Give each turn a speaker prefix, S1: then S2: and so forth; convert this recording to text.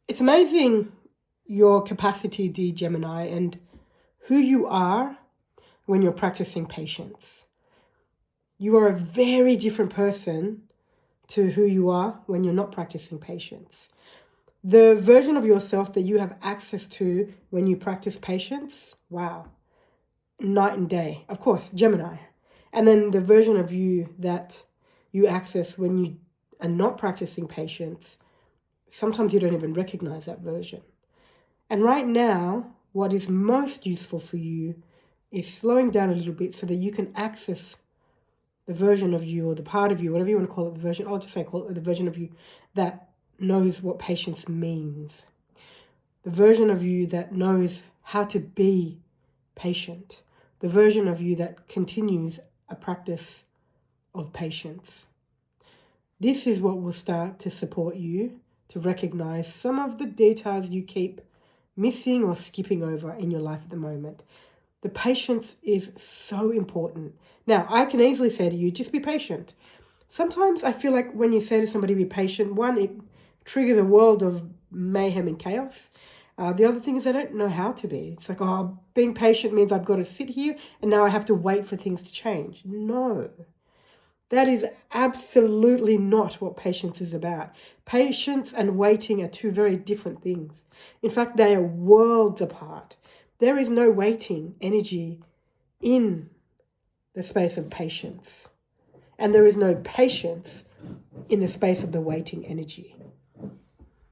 S1: It's amazing your capacity, dear Gemini, and who you are when you're practicing patience. You are a very different person to who you are when you're not practicing patience. The version of yourself that you have access to when you practice patience, wow, night and day. Of course, Gemini. And then the version of you that you access when you are not practicing patience, sometimes you don't even recognize that version. And right now, what is most useful for you is slowing down a little bit so that you can access the version of you or the part of you, whatever you want to call it, the version, I'll just say call it the version of you that knows what patience means. The version of you that knows how to be patient. The version of you that continues a practice of patience. This is what will start to support you to recognize some of the details you keep missing or skipping over in your life at the moment. The patience is so important. Now, I can easily say to you, just be patient. Sometimes I feel like when you say to somebody, be patient, one, it triggers a world of mayhem and chaos. The other thing is I don't know how to be. It's like, oh, being patient means I've got to sit here and now I have to wait for things to change. No. That is absolutely not what patience is about. Patience and waiting are two very different things. In fact, they are worlds apart. There is no waiting energy in the space of patience. And there is no patience in the space of the waiting energy.